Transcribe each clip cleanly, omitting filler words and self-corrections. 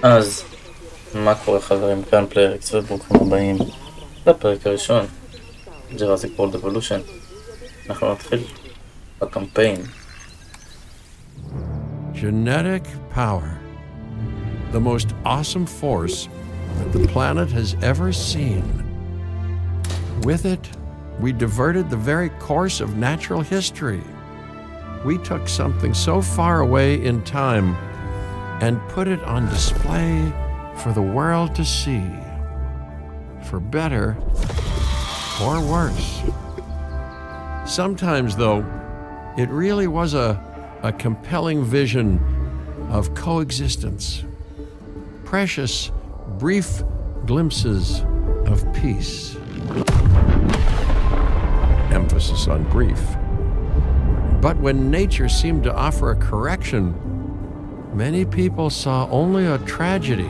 אז, מה קורה חברים? כאן פלייר אקס וברוכים הבאים לפרק הראשון Jurassic World Evolution. אנחנו נתחיל בקמפיין. Genetic power, the most awesome force that the planet has ever seen. With it, we diverted the very course of natural history. We took something so far away in time and put it on display for the world to see, for better or worse. Sometimes, though, it really was a compelling vision of coexistence, precious, brief glimpses of peace. Emphasis on brief. But when nature seemed to offer a correction, many people saw only a tragedy.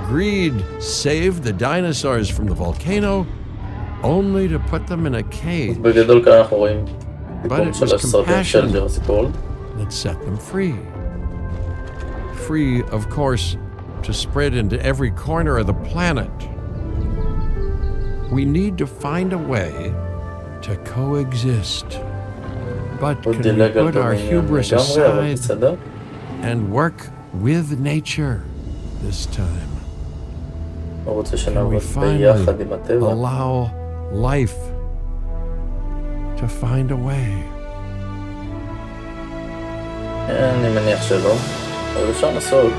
Greed saved the dinosaurs from the volcano, only to put them in a cage. But it was compassion that set them free. Free, of course, to spread into every corner of the planet. We need to find a way to coexist. But can we put our hubris aside and work with nature this time? Can we finally allow life to find a way? אני מניח שלא, אבל אפשר לנסות.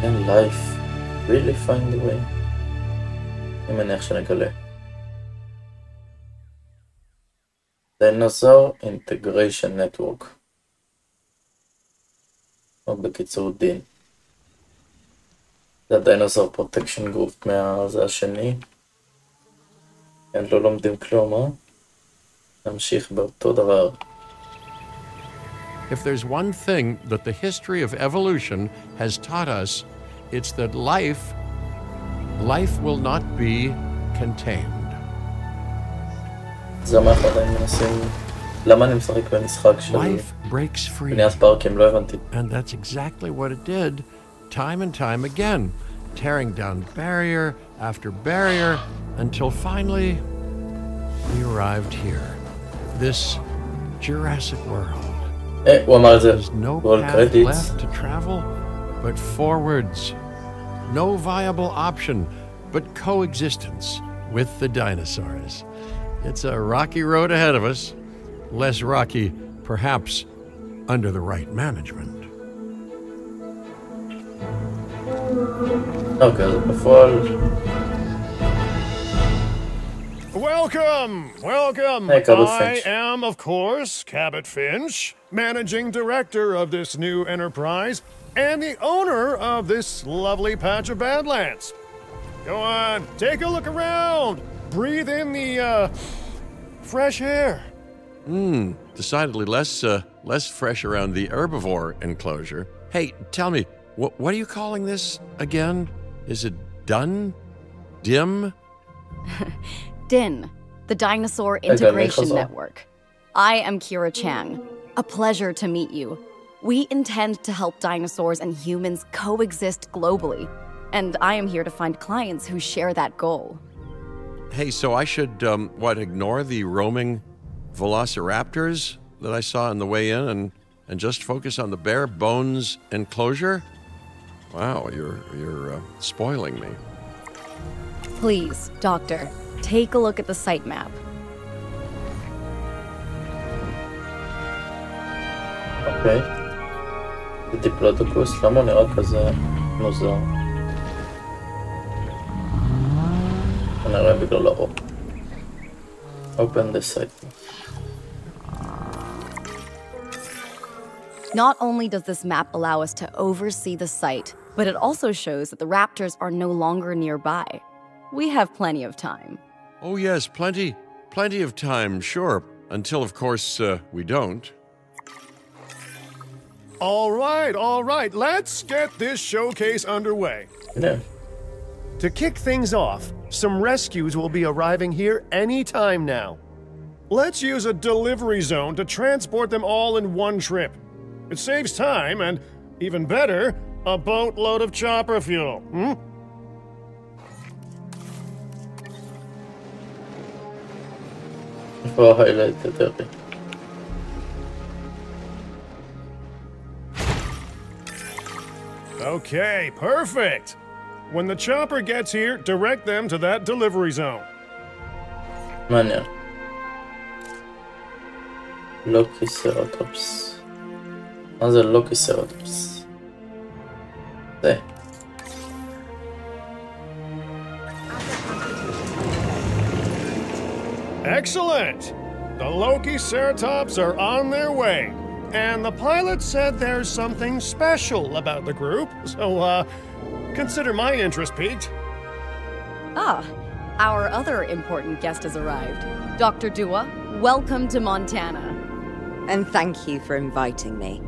Can life really find a way? אני מניח שנגלה. Dinosaur Integration Network, או בקיצור דין. זה הדינוסור פרוטקשן גרופ זה השני. כן, לא לומדים כלום, נמשיך באותו דבר. If there's one thing that the history of evolution has taught us, it's that life will not be contained. זה מה אנחנו עדיין מנסים. למה אני משחק במשחק של בניית פארקים? לא הבנתי. And that's exactly what it did, time and time again, tearing down barrier after barrier, until finally we arrived here, this Jurassic world. הוא אמר את זה. There's no path left to travel, but forwards. No viable option, but coexistence with the dinosaurs. It's a rocky road ahead of us. Less rocky, perhaps, under the right management. Okay, before... Welcome! Hey, I am, of course, Cabot Finch, managing director of this new enterprise and the owner of this lovely patch of Badlands. Go on, take a look around. Breathe in the, fresh air. Decidedly less fresh around the herbivore enclosure. Hey, tell me, what are you calling this again? Is it done? Dim? DIN, the Dinosaur Integration Network. I am Kira Chang. A pleasure to meet you. We intend to help dinosaurs and humans coexist globally, and I am here to find clients who share that goal. Hey, so I should, ignore the roaming velociraptors that I saw on the way in and just focus on the bare bones enclosure? Wow, you're spoiling me. Please, Doctor, take a look at the site map. אוקיי. זה דיפלודוקוס, למה הוא נראה כזה מוזר? כנראה בגלל האור. Open the site. Not only does this map allow us to oversee the site, but it also shows that the raptors are no longer nearby. We have plenty of time. Oh yes, plenty of time, sure, until of course we don't. All right, let's get this showcase underway. Yeah. To kick things off, some rescues will be arriving here any time now. Let's use a delivery zone to transport them all in one trip. It saves time and, even better, a boatload of chopper fuel. Okay, perfect. When the chopper gets here, direct them to that delivery zone. מעניין. לוקיסרטופס. מה זה לוקיסרטופס? זה. Excellent! The Lokiceratops are on their way. And the pilot said there's something special about the group, so, consider my interest piqued. Ah, our other important guest has arrived. Dr. Dua, welcome to Montana. And thank you for inviting me.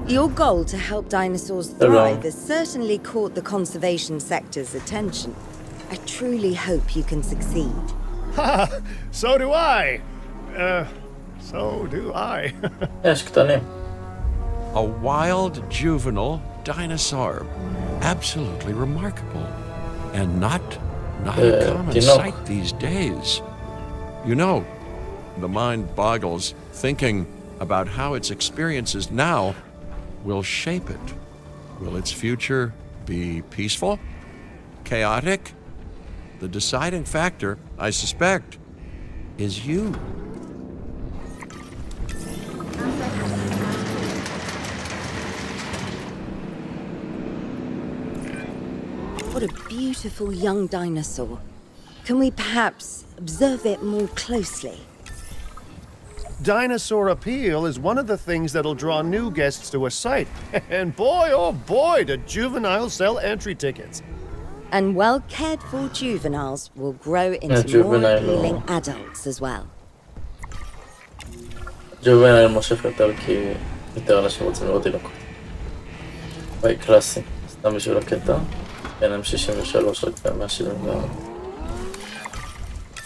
Your goal to help dinosaurs thrive has certainly caught the conservation sector's attention. I truly hope you can succeed. Ha! So do I. So do I. A wild juvenile dinosaur. Absolutely remarkable. And not a common sight these days. You know, the mind boggles thinking about how its experiences now will shape it. Will its future be peaceful? Chaotic? The deciding factor, I suspect, is you. What a beautiful young dinosaur. Can we perhaps observe it more closely? Dinosaur appeal is one of the things that'll draw new guests to a site. And boy, oh boy, do juveniles sell entry tickets. And well-cared-for juveniles will grow into more appealing adults as well. ג'ובנייל מושך יותר כי יותר אנשים רוצים לראות תינוקות. וואי, קלאסי. סתם בשביל הקטע. אין M63 רק ב-174.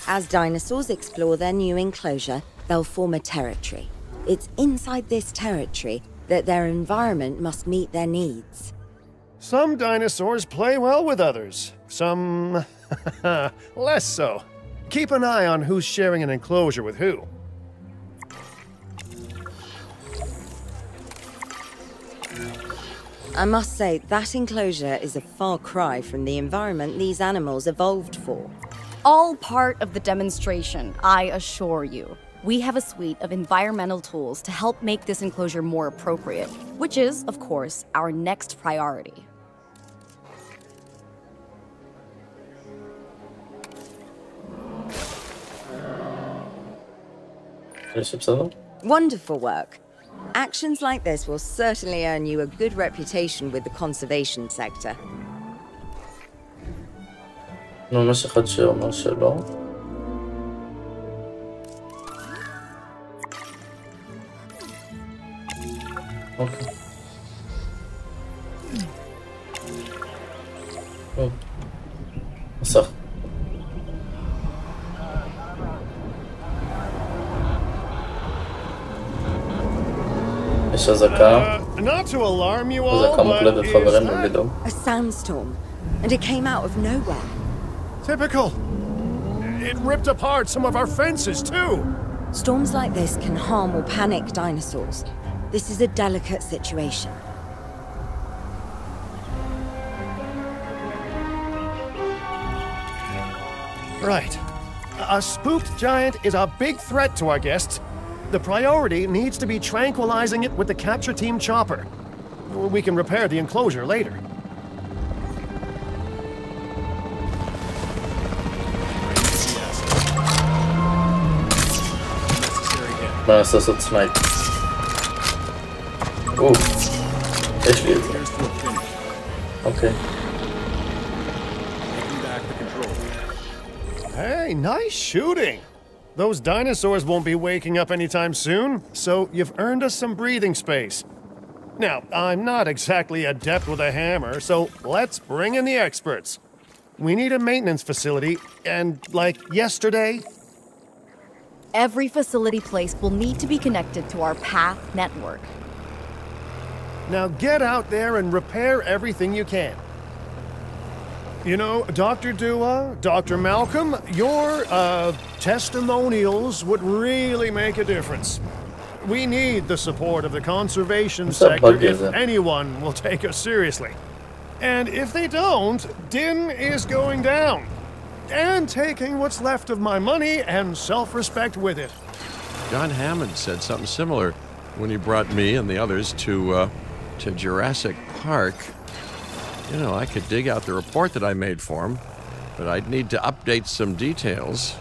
As dinosaurs explore their new enclosure, they'll form a territory. It's inside this territory that their environment must meet their needs. Some dinosaurs play well with others. Some less so. Keep an eye on who's sharing an enclosure with who. I must say, that enclosure is a far cry from the environment these animals evolved for. All part of the demonstration, I assure you. We have a suite of environmental tools to help make this enclosure more appropriate, which is, of course, our next priority. Wonderful work. Actions like this will certainly earn you a good reputation with the conservation sector. ממש אחד שאומר שלא. אוקיי. מסך. יש אזעקה. אזעקה מוקלטת חברים בגדול. A sandstorm, and it came out of nowhere. Typical. It ripped apart some of our fences, too. Storms like this can harm or panic dinosaurs. This is a delicate situation. Right. A spooked giant is a big threat to our guests. The priority needs to be tranquilizing it with the capture team chopper. We can repair the enclosure later. נעשה לעשות סנייפ. יש לי את זה. אוקיי. Hey, nice shooting. Those dinosaurs won't be waking up anytime soon, so you've earned us some breathing space. Now, I'm not exactly adept with a hammer, so let's bring in the experts. We need a maintenance facility, and like yesterday. Every facility place will need to be connected to our path network. Now get out there and repair everything you can. You know, Dr. Dua, Dr. Malcolm, your testimonials would really make a difference. We need the support of the conservation sector if anyone will take us seriously. And if they don't, Din is going down. And taking what's left of my money and self-respect with it. John Hammond said something similar when he brought me and the others to Jurassic Park. You know, I could dig out the report that I made for him, but I'd need to update some details,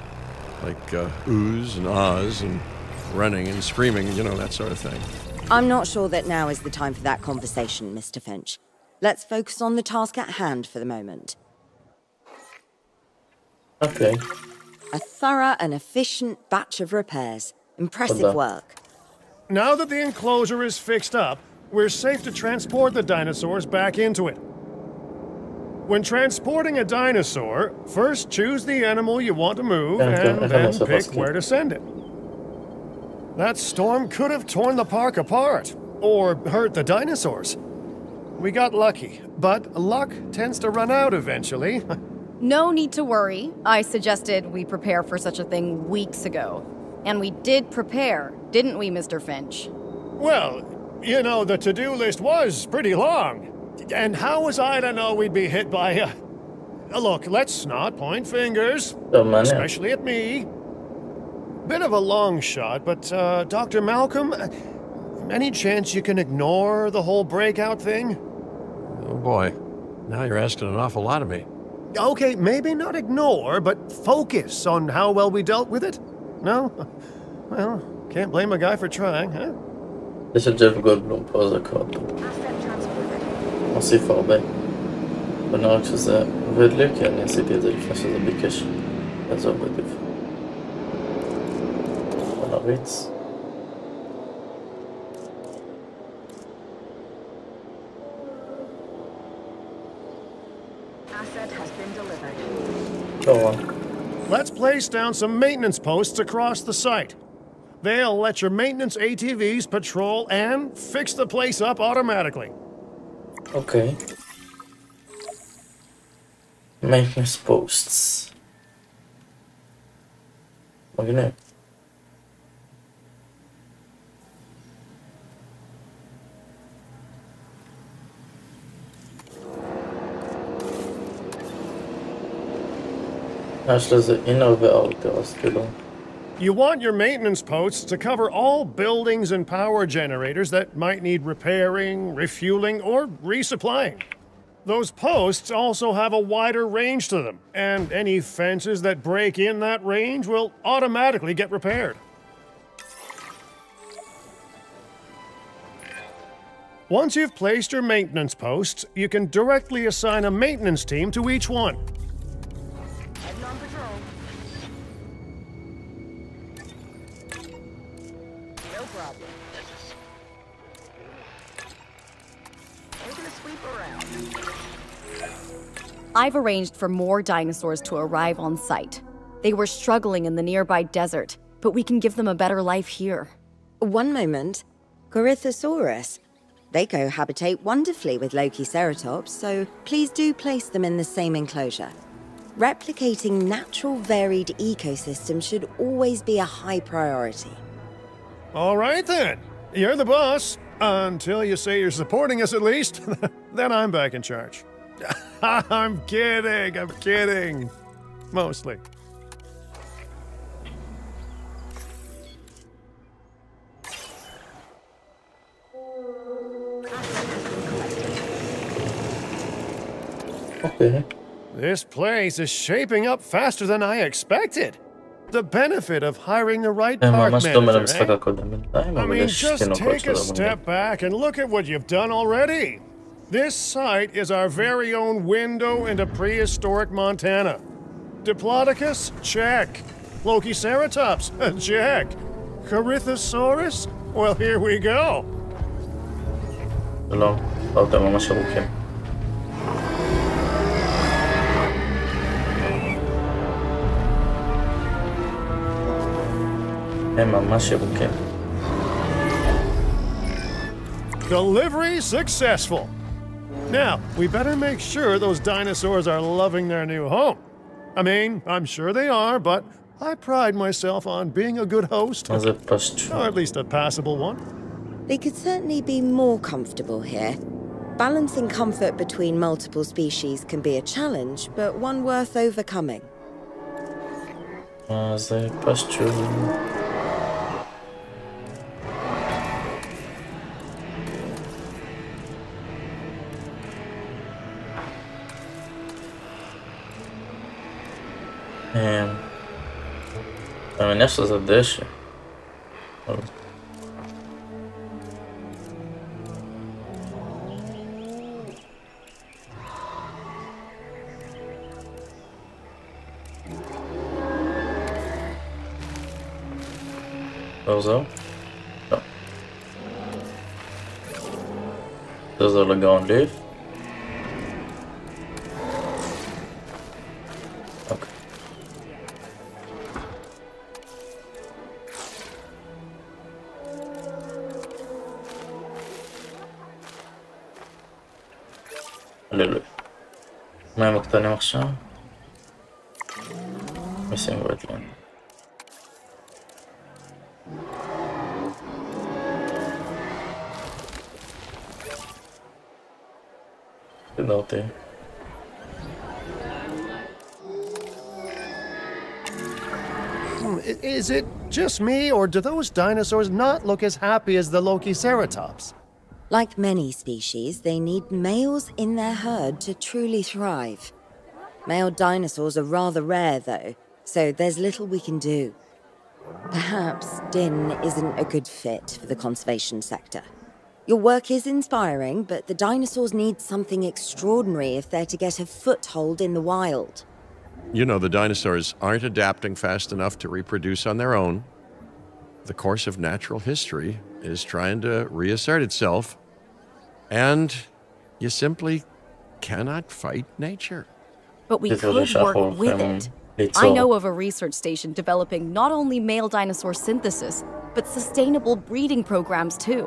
like oohs and ahs and running and screaming, you know, that sort of thing. I'm not sure that now is the time for that conversation, Mr. Finch. Let's focus on the task at hand for the moment. Okay. A thorough and efficient batch of repairs. Impressive work. Now that the enclosure is fixed up, we're safe to transport the dinosaurs back into it. When transporting a dinosaur, first choose the animal you want to move and then pick where to send it. That storm could have torn the park apart, or hurt the dinosaurs. We got lucky, but luck tends to run out eventually. No need to worry. I suggested we prepare for such a thing weeks ago. And we did prepare, didn't we, Mr. Finch? Well, you know, the to-do list was pretty long. And how was I to know we'd be hit by a... Look, let's not point fingers, especially at me. Bit of a long shot, but Dr. Malcolm, any chance you can ignore the whole breakout thing? Oh boy, now you're asking an awful lot of me. Okay, maybe not ignore, but focus on how well we dealt with it? No? Well, can't blame a guy for trying, huh? יש את ג'ף גולדבלום פה, זה קוד. מוסיף הרבה. ונראה רק שזה עובד לי, כי אני עשיתי את זה לפני שזה ביקש. אז זה עובד לי. נריץ. Let's place down some maintenance posts across the site. They'll let your maintenance ATVs patrol and fix the place up automatically. Okay. Maintenance posts. מגניב. יש לזה inner ו-outer, אז כאילו. You want your maintenance posts to cover all buildings and power generators that might need repairing, refueling, or resupplying. Those posts also have a wider range to them, and any fences that break in that range will automatically get repaired. Once you've placed your maintenance posts, you can directly assign a maintenance team to each one. Heading on patrol. No problem. Taking a sweep around. I've arranged for more dinosaurs to arrive on site. They were struggling in the nearby desert, but we can give them a better life here. One moment. Corythosaurus. They cohabitate wonderfully with Lokiceratops, so please do place them in the same enclosure. Replicating natural varied ecosystems should always be a high priority. All right then. You're the boss. Until you say you're supporting us at least. Then I'm back in charge. I'm kidding. Mostly. Okay. This place is shaping up faster than I expected. The benefit of hiring the right park manager, eh? I mean, just take a step back and look at what you've done already. This site is our very own window into prehistoric Montana. Diplodocus? Check. Lokiceratops? Check. Corythosaurus? Well, here we go. שלום, אתם ממש ארוכים. הם ממש ירוקים. Delivery successful. Now, we better make sure those dinosaurs are loving their new home. I mean, I'm sure they are, but I pride myself on being a good host. מה זה פשט? Or at least a passable one. They could certainly be more comfortable here. Balancing comfort between multiple species can be a challenge, but one worth overcoming. מה זה פשט? אני מניח שזה דשא. לא זהו? לא. זה לגאון ליף. הללויה. מה הם הקטנים עכשיו? מיסים וטלנד. סידרתי. Is it just me, or do those dinosaurs not look as happy as the Lokiceratops? Like many species, they need males in their herd to truly thrive. Male dinosaurs are rather rare, though, so there's little we can do. Perhaps Din isn't a good fit for the conservation sector. Your work is inspiring, but the dinosaurs need something extraordinary if they're to get a foothold in the wild. You know, the dinosaurs aren't adapting fast enough to reproduce on their own. The course of natural history is trying to reassert itself, and you simply cannot fight nature. But we could work with it. I know of a research station developing not only male dinosaur synthesis, but sustainable breeding programs too.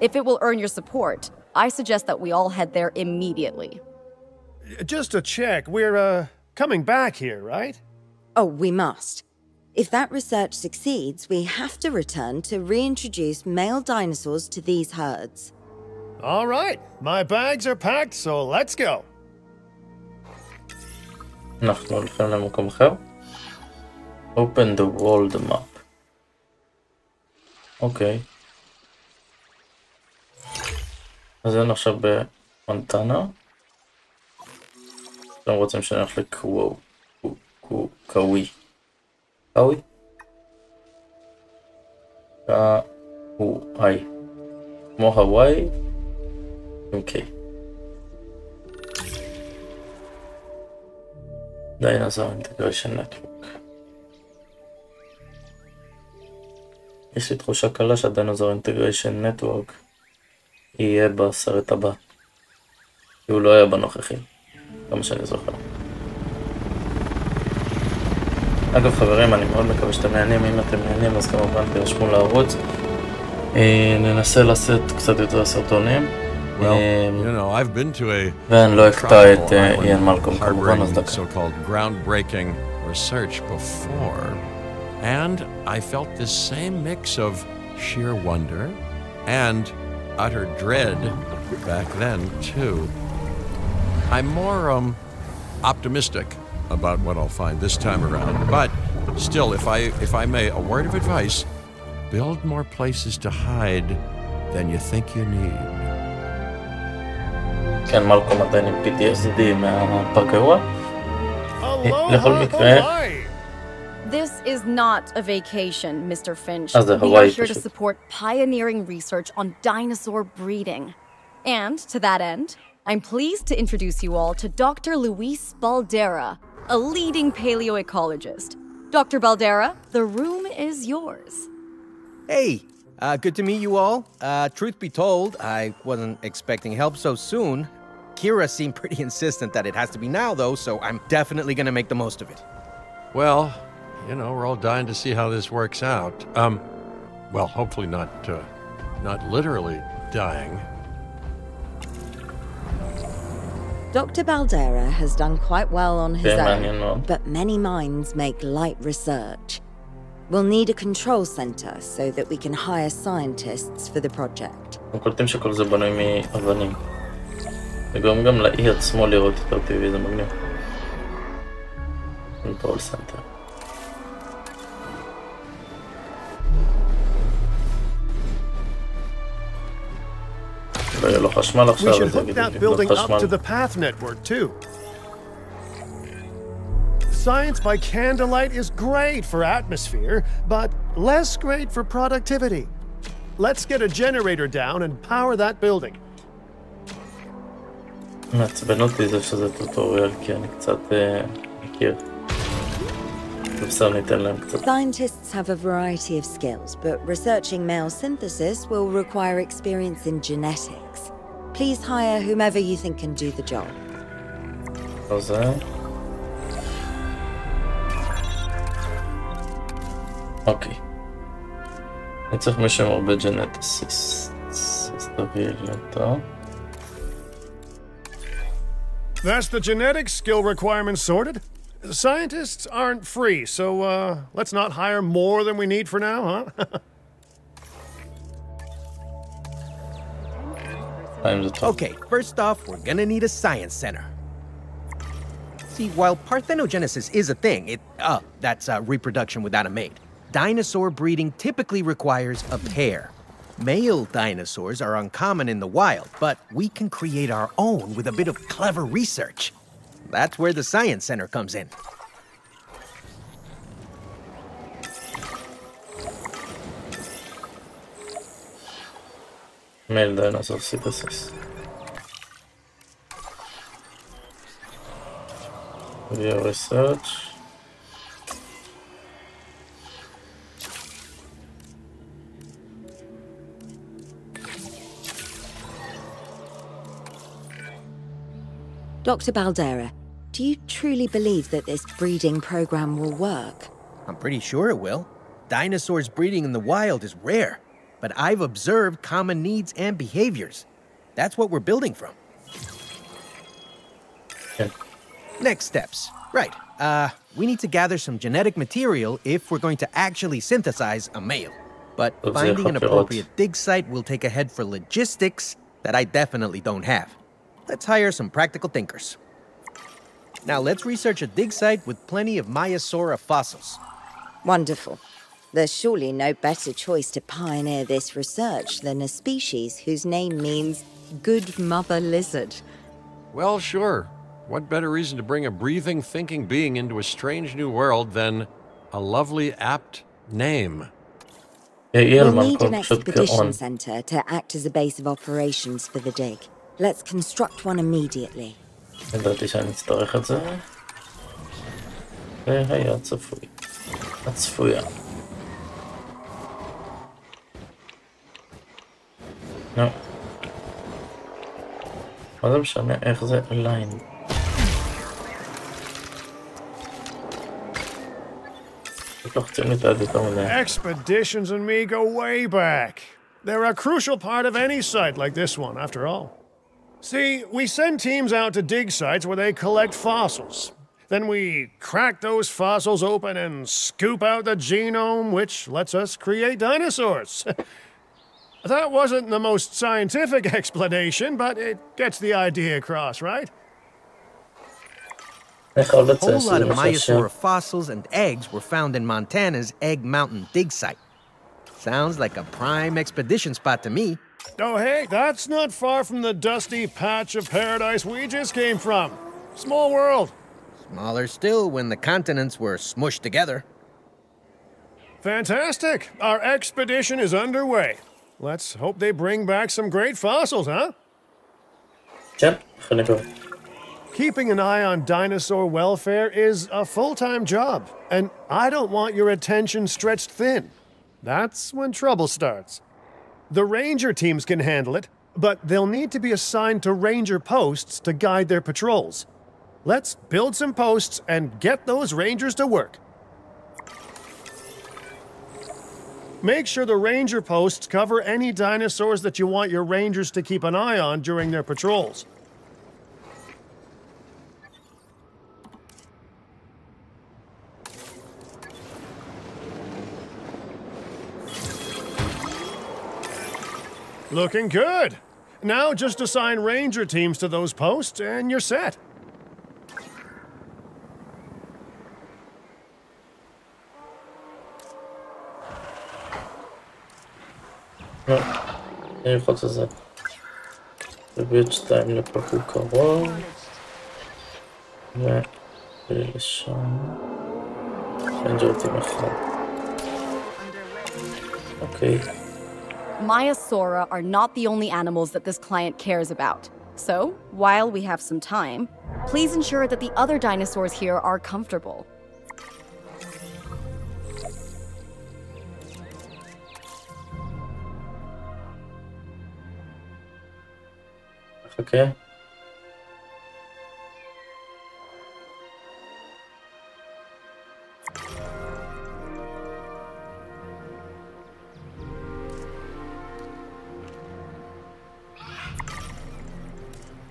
If it will earn your support, I suggest that we all head there immediately. Just to check, we're, coming back here, right? Oh, we must. If that research succeeds, we have to return to reintroduce male dinosaurs to these herds. All right, my bags are packed, so let's go. אנחנו הולכים למקום אחר. Open the world map. אוקיי. אז אני עכשיו במונטנה. אתם רוצים שאני הולך לקווי. קווי. קווי. כמו הוואי. אוקיי. Dinosaur Integration Network. יש לי תחושה קלה שהדינוזאור אינטגריישן נטוורק יהיה בסרט הבא. כי הוא לא היה בנוכחי. כמה שאני זוכר. אגב חברים, אני מאוד מקווה שאתם נהנים. אם אתם נהנים אז כמובן תרשמו לערוץ. ננסה לעשות קצת יותר סרטונים. ואני לא אקטע את איין מלקום כמובן, אז דקה. So-called groundbreaking research before, and I felt this same mix of sheer wonder and utter dread back then too. I'm more optimistic about what I'll find this time around, but still, if I may, a word of advice: build more places to hide than you think you need. כן, מלקום עדיין עם PTSD מהפארק היורה. לכל מקרה... This is not a vacation, Mr. Finch. We are here to support pioneering research on dinosaur breeding. And, to that end, I'm pleased to introduce you all to Dr. Luis Baldera, a leading paleoecologist. Dr. Baldera, the room is yours. Hey, good to meet you all. Truth be told, I wasn't expecting help so soon. Kira seemed pretty insistent that it has to be now, though, so I'm definitely gonna make the most of it. Well, You know, we're all dying to see how this works out. Well, hopefully not literally dying. Dr. Baldera has done quite well on his own, but many minds make light research. We'll need a control center so that we can hire scientists for the project. קולטים שכל זה בנוי מאבנים. וגם לאי עצמו לראות יותר טבעי, זה מגניב. control center. We should hook that building up to the path network too. Science by candlelight is great for atmosphere, but less great for productivity. Let's get a generator down and power that building. מעצבן אותי זה שזה טוטוריאל, כי אני קצת מכיר. Scientists have a variety of skills, but researching male synthesis will require experience in genetics. Please hire whomever you think can do the job. Okay. אני צריך מישהו עם הרבה ג'נטסיסט. אז תביא לי אותו. That's the genetic skill requirements sorted. Scientists aren't free, so let's not hire more than we need for now, huh? Okay, first off, we're gonna need a science center. See, while parthenogenesis is a thing, that's reproduction without a mate. Dinosaur breeding typically requires a pair. Male dinosaurs are uncommon in the wild, but we can create our own with a bit of clever research. That's where the Science Center comes in. Male dinosaur synthesis. Via research. Dr. Baldera, do you truly believe that this breeding program will work? I'm pretty sure it will. Dinosaurs breeding in the wild is rare, but I've observed common needs and behaviors. That's what we're building from. Okay. Next steps. Right. We need to gather some genetic material if we're going to actually synthesize a male. But finding an appropriate dig site will take a head for logistics that I definitely don't have. Let's hire some practical thinkers. Now let's research a dig site with plenty of Maiasaura fossils. Wonderful. There's surely no better choice to pioneer this research than a species whose name means good mother lizard. Well, sure. What better reason to bring a breathing, thinking being into a strange new world than a lovely, apt name? We'll need an expedition center to act as a base of operations for the dig. Let's construct one immediately. ידעתי שאני אצטרך את זה. זה היה צפוי. הצפויה. לא. מה זה משנה? איך זה ליין? Expeditions and me go way back. They're a crucial part of any site like this one, after all. See, we send teams out to dig sites where they collect fossils. Then we crack those fossils open and scoop out the genome, which lets us create dinosaurs. That wasn't the most scientific explanation, but it gets the idea across, right? A whole lot of Maiasaura fossils and eggs were found in Montana's Egg Mountain dig site. Sounds like a prime expedition spot to me. Oh, hey, that's not far from the dusty patch of paradise we just came from. Small world. Smaller still when the continents were smushed together. Fantastic. Our expedition is underway. Let's hope they bring back some great fossils, huh? Yep, gonna go. Keeping an eye on dinosaur welfare is a full-time job, and I don't want your attention stretched thin. That's when trouble starts. The ranger teams can handle it, but they'll need to be assigned to ranger posts to guide their patrols. Let's build some posts and get those rangers to work. Make sure the ranger posts cover any dinosaurs that you want your rangers to keep an eye on during their patrols. Looking good. Now just assign ranger teams to those posts and you're set. ללחוץ על זה. ובית 2 לפרקו קרוב. ולשם. רנג'רטים 1. אוקיי. Myasora are not the only animals that this client cares about. So, while we have some time, please ensure that the other dinosaurs here are comfortable. Okay.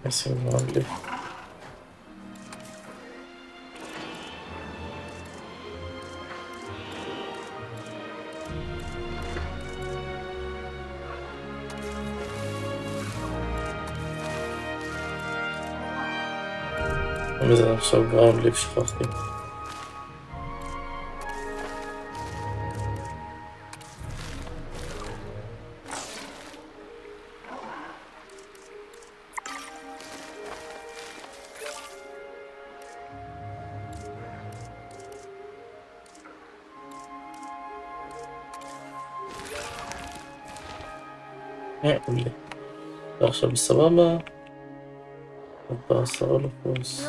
נשים רגלי. וזה עכשיו גראונד ליף שכחתי. ועכשיו בסבבה. ב10 לפוס.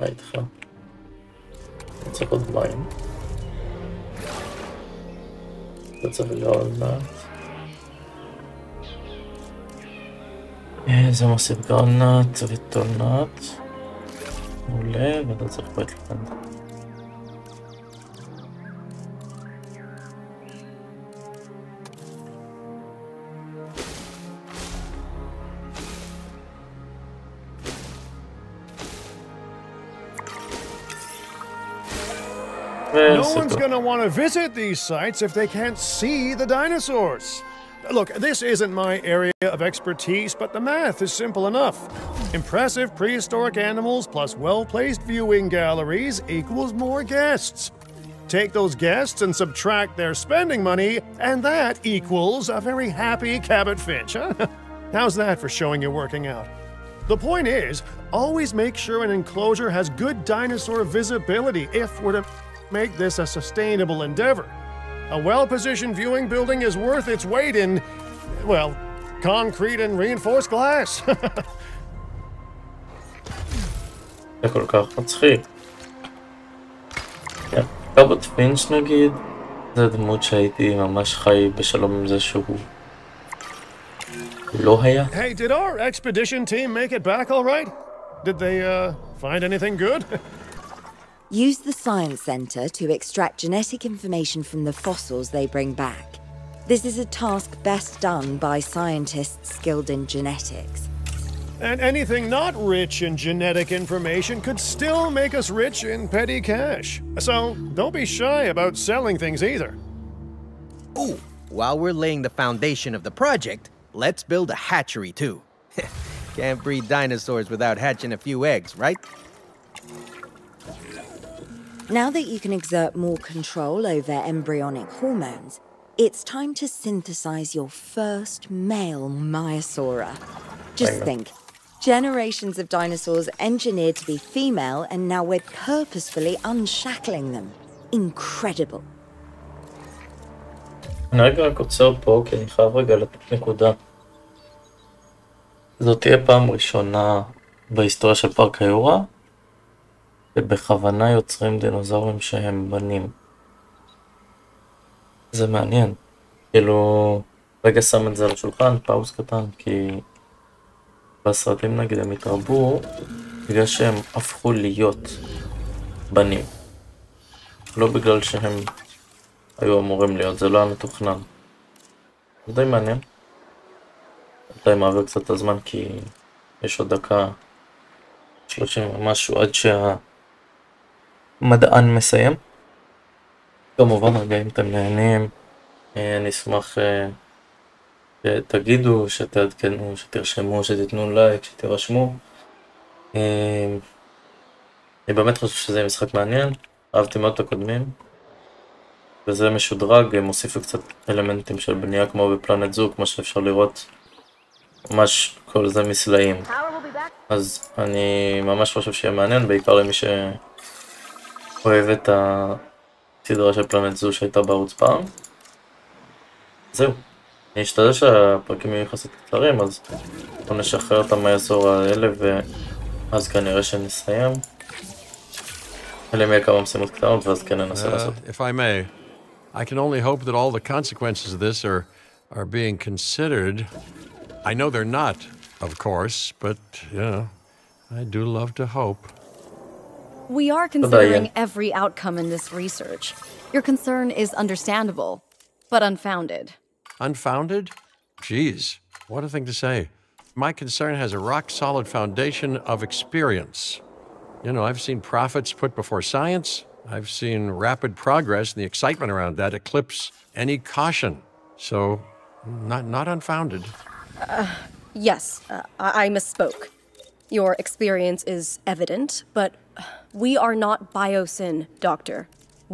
מה איתך? אני צריך עוד מים. אתה צריך גרנט. זה מוסיף גרנט וטונט. מעולה, ואתה צריך פה את לפנדה. No one's going to want to visit these sites if they can't see the dinosaurs. Look, this isn't my area of expertise, but the math is simple enough. Impressive prehistoric animals plus well-placed viewing galleries equals more guests. Take those guests and subtract their spending money, and that equals a very happy Cabot Finch, huh? How's that for showing you working out? The point is, always make sure an enclosure has good dinosaur visibility if we're to make this a sustainable endeavor. A well-positioned viewing building is worth its weight in, well, concrete and reinforced glass. זה כל כך מצחיק. קאבוט פינץ' נגיד, זה דמות שהייתי ממש חי בשלום עם זה שהוא לא היה. Hey, did our expedition team make it back all right? Did they find anything good? Use the Science Center to extract genetic information from the fossils they bring back. This is a task best done by scientists skilled in genetics. And anything not rich in genetic information could still make us rich in petty cash. So don't be shy about selling things either. Ooh, while we're laying the foundation of the project, let's build a hatchery too. Can't breed dinosaurs without hatching a few eggs, right? Now that you can exert more control over embryonic hormones, it's time to synthesize your first male Myasora. Just think, generations of dinosaurs engineered to be female, and now we're purposefully unshackling them. Incredible. אני רק עוצר פה כי אני חייב רגע לתת נקודה. זאת תהיה פעם ראשונה בהיסטוריה של פארק היורה, ובכוונה יוצרים דינוזאורים שהם בנים. זה מעניין. כאילו, רגע שם את זה על השולחן, פאוס קטן, כי בסרטים נגיד הם התרבו בגלל שהם הפכו להיות בנים. לא בגלל שהם היו אמורים להיות, זה לא היה מתוכנן. זה די מעניין. די מעביר קצת את הזמן כי יש עוד דקה 30 ומשהו עד שהמדען מסיים. כמובן רגע אם אתם נהנים, נשמח שתגידו, שתעדכנו, שתרשמו, שתיתנו לייק, שתירשמו. אני באמת חושב שזה משחק מעניין, אהבתי מאוד את הקודמים. וזה משודרג, הם הוסיפו קצת אלמנטים של בנייה כמו בפלנט זו, כמו שאפשר לראות. ממש כל זה מסלעים. אז אני ממש חושב שיהיה מעניין, בעיקר למי שאוהב את הסדרה של פלנט זו שהייתה בערוץ פעם. זהו. אני אשתדל שהפרקים יהיו יחסית קצרים, אז בוא נשחרר את המאזור האלה ואז כנראה שנסיים. אלה יהיה כמה משימות קטנות ואז כן ננסה לעשות. If I may, I can only hope that all the consequences of this are being considered. I know they're not, of course, but, you know, I do love to hope. We are considering every outcome in this research. Your concern is understandable, but unfounded. Unfounded? Geez, what a thing to say. My concern has a rock-solid foundation of experience. You know, I've seen profits put before science. I've seen rapid progress and the excitement around that eclipse any caution. So, not unfounded. Yes, I misspoke. Your experience is evident, but we are not Biosyn, Doctor.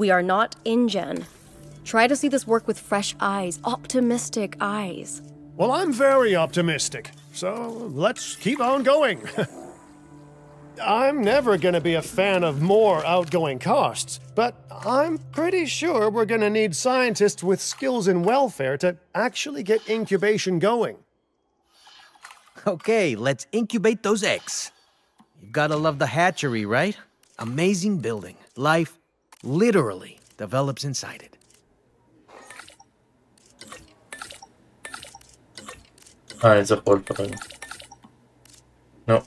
We are not InGen. Try to see this work with fresh eyes, optimistic eyes. Well, I'm very optimistic, so let's keep on going. I'm never going to be a fan of more outgoing costs, but I'm pretty sure we're going to need scientists with skills in welfare to actually get incubation going. Okay, let's incubate those eggs. You've gotta love the hatchery, right? Amazing building. Life literally develops inside it. it's a whole thing. No.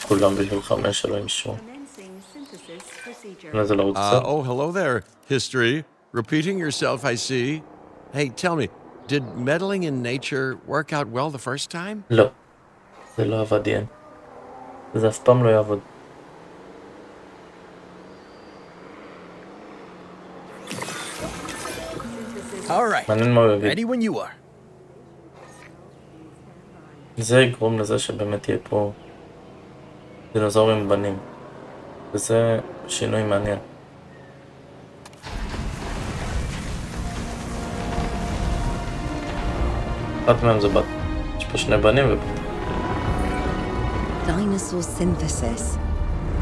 כולם בשביל 5 שלא ימשו. Oh, hello there, history. Repeating yourself, I see. Hey, tell me, did meddling in nature work out well the first time? לא. זה לא עבד יין. זה אף פעם לא יעבוד. All right, ready when you are. זה יגרום לזה שבאמת יהיה פה דינוזאורים בנים. וזה שינוי מעניין. אחת מהם זה בת. יש פה 2 בנים ובת. Dinosaur synthesis.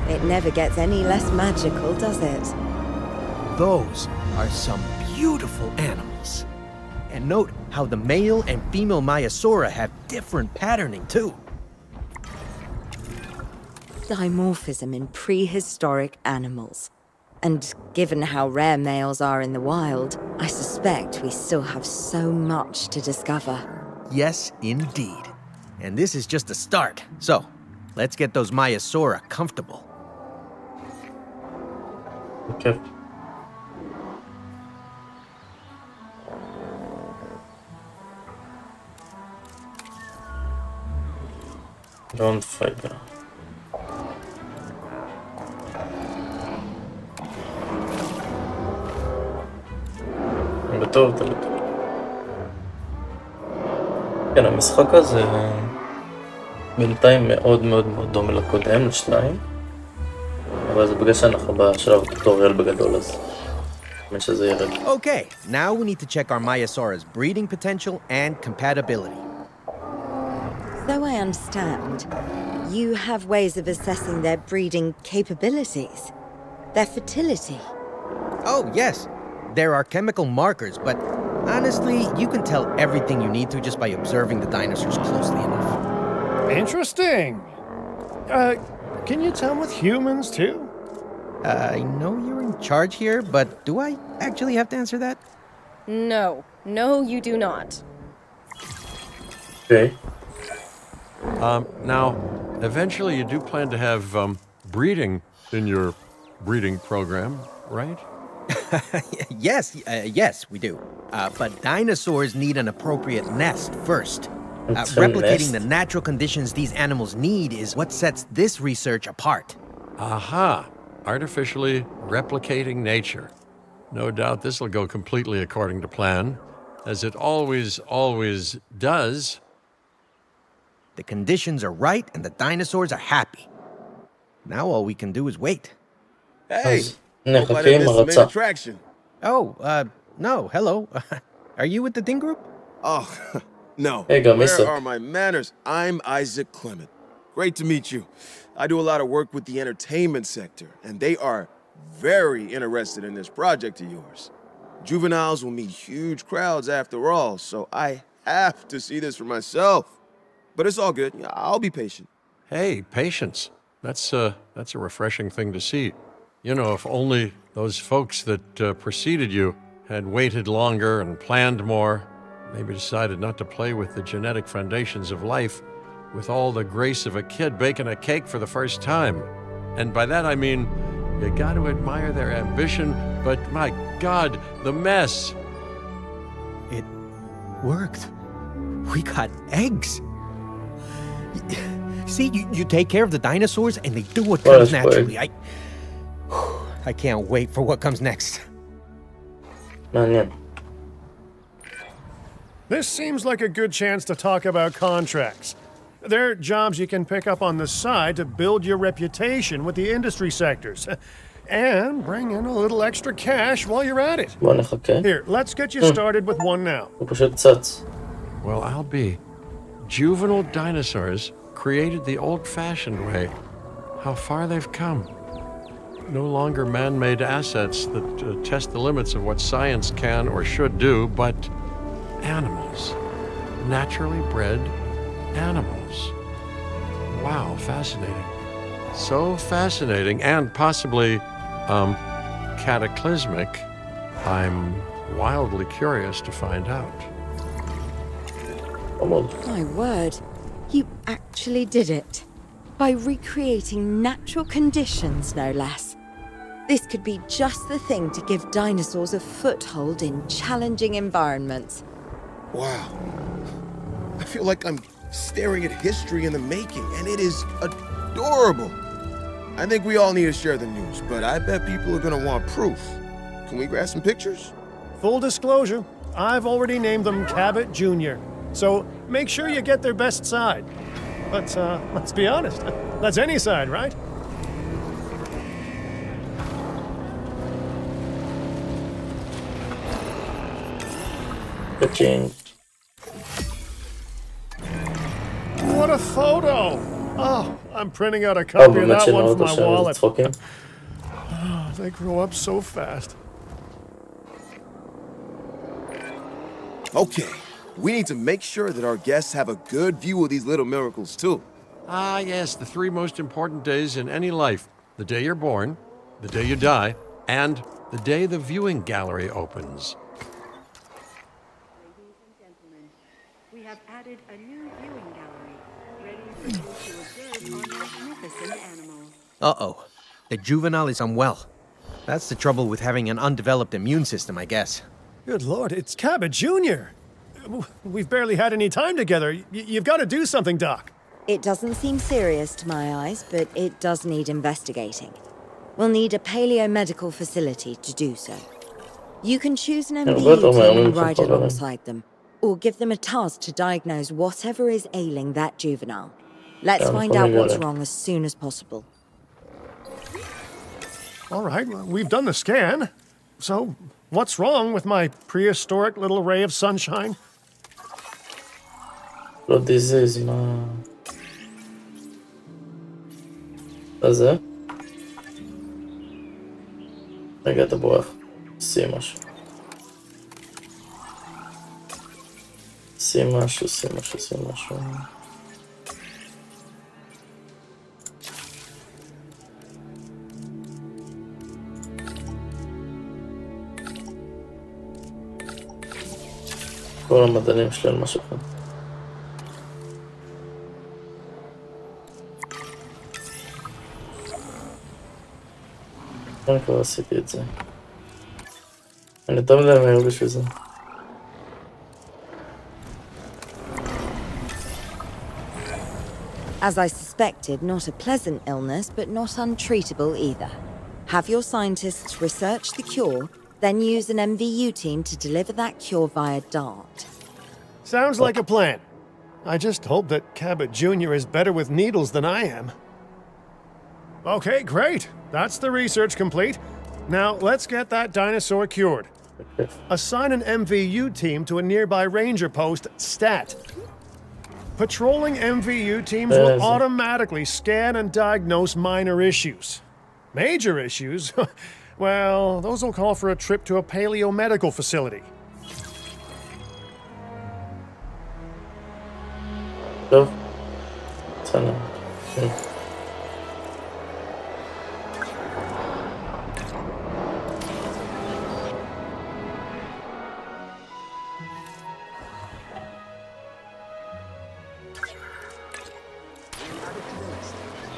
It never gets any less magical, does it? Those are some beautiful animals. And note how the male and female Maiasaura have different patterning too. Dimorphism in prehistoric animals. And given how rare males are in the wild, I suspect we still have so much to discover. Yes, indeed. And this is just a start. So, let's get those Maiasaura comfortable. Okay. Don't fight them. בטוב, תלוי. כן, המשחק הזה בינתיים מאוד מאוד מאוד דומה לקודם, לשניים. אבל זה בגלל שאנחנו בשלב הטוטוריאל בגדול, אז באמת שזה ירד. Okay, now we need to check our Maiasaura's breeding potential and compatibility. So I understand, you have ways of assessing their breeding capabilities, their fertility. Oh, yes. There are chemical markers, but honestly, you can tell everything you need to just by observing the dinosaurs closely enough. Interesting. Can you tell with humans too? I know you're in charge here, but do I actually have to answer that? No. No, you do not. Okay. Now, eventually you do plan to have breeding in your breeding program, right? Yes, we do. But dinosaurs need an appropriate nest first. Replicating the natural conditions these animals need is what sets this research apart. Aha! Artificially replicating nature. No doubt this will go completely according to plan, as it always does. The conditions are right and the dinosaurs are happy. Now all we can do is wait. Hey! Hope I didn't miss the main attraction. Oh, no, hello. Are you with the Ding Group? Oh, no. Hey, where are my manners? I'm Isaac Clement. Great to meet you. I do a lot of work with the entertainment sector, and they are very interested in this project of yours. Juveniles will meet huge crowds after all, so I have to see this for myself. But it's all good. I'll be patient. Hey, patience. That's a refreshing thing to see. You know, if only those folks that preceded you had waited longer and planned more, maybe decided not to play with the genetic foundations of life with all the grace of a kid baking a cake for the first time. And by that I mean, you got to admire their ambition, but my God, the mess. It worked. We got eggs. See, you take care of the dinosaurs and they do what comes naturally. I can't wait for what comes next. This seems like a good chance to talk about contracts. They're jobs you can pick up on the side to build your reputation with the industry sectors. And bring in a little extra cash while you're at it. Here, let's get you started with one now. Well, I'll be. Juvenile dinosaurs created the old-fashioned way. How far they've come. No longer man-made assets that test the limits of what science can or should do, but animals. Naturally bred animals. Wow, fascinating. So fascinating and possibly, cataclysmic. I'm wildly curious to find out. My word, you actually did it. By recreating natural conditions, no less. This could be just the thing to give dinosaurs a foothold in challenging environments. Wow. I feel like I'm staring at history in the making, and it is adorable. I think we all need to share the news, but I bet people are gonna want proof. Can we grab some pictures? Full disclosure, I've already named them Cabot Jr., so make sure you get their best side. But let's be honest, that's any side, right? What a photo! Oh, I'm printing out a copy of that one for my wallet. Oh, they grow up so fast. Okay, we need to make sure that our guests have a good view of these little miracles, too. Ah, yes, the three most important days in any life. The day you're born, the day you die, and the day the viewing gallery opens. Ladies and gentlemen, we have added a new viewing gallery, ready for you to observe our magnificent animals. Uh-oh. The juvenile is unwell. That's the trouble with having an undeveloped immune system, I guess. Good Lord, it's Cabot Jr. We've barely had any time together. You've got to do something, Doc. It doesn't seem serious to my eyes, but it does need investigating. We'll need a paleomedical facility to do so. You can choose an MVU team and ride alongside them, or give them a task to diagnose whatever is ailing that juvenile. Let's find out what's wrong as soon as possible. All right, well, we've done the scan. So, what's wrong with my prehistoric little ray of sunshine? לא דיזיז, מה... מה זה? רגע, אתה בורח. שים משהו. שים משהו, שים משהו, שים משהו. כל המדענים שלי על משהו כאן. אני כבר עשיתי את זה. אני יותר מדי מהר בשביל זה. As I suspected, not a pleasant illness, but not untreatable either. Have your scientists research the cure, then use an MVU team to deliver that cure via DART. Sounds like a plan. I just hope that Cabot Jr. is better with needles than I am. Okay, great. That's the research complete. Now, let's get that dinosaur cured. Assign an MVU team to a nearby ranger post, Stat. Patrolling MVU teams will automatically scan and diagnose minor issues. Major issues? Well, those will call for a trip to a paleomedical facility. טוב. בסדר.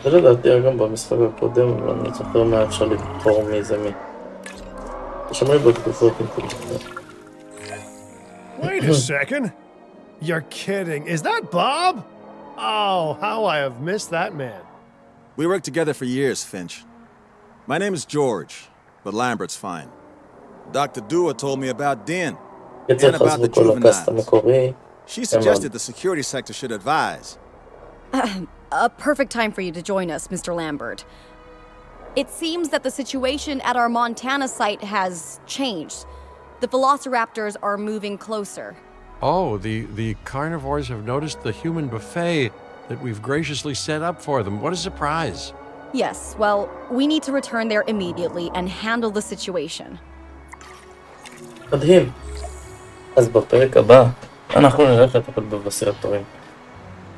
זה לדעתי היה גם במשחק הקודם, אבל אני זוכר מה אפשר לבחור מי זה מי. תשמעי בתגובות אם תלכו. Wait a second. You're kidding. Is that Bob? Oh, how I have missed that man. We worked together for years, Finch. My name is George, but Lambert's fine. Dr. Dua told me about Din and about the juveniles. She suggested the security sector should advise. A perfect time for you to join us, Mr. Lambert. It seems that the situation at our Montana site has changed. The velociraptors are moving closer. Oh, the carnivores have noticed the human buffet that we've graciously set up for them. What a surprise. Yes, well, we need to return there immediately and handle the situation. מדהים. אז בפרק הבא אנחנו נלך לטפל בווסרטורים.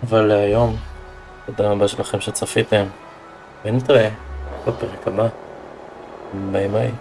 אבל להיום, תודה רבה שלכם שצפיתם, ונתראה בפרק הבא. ביי ביי.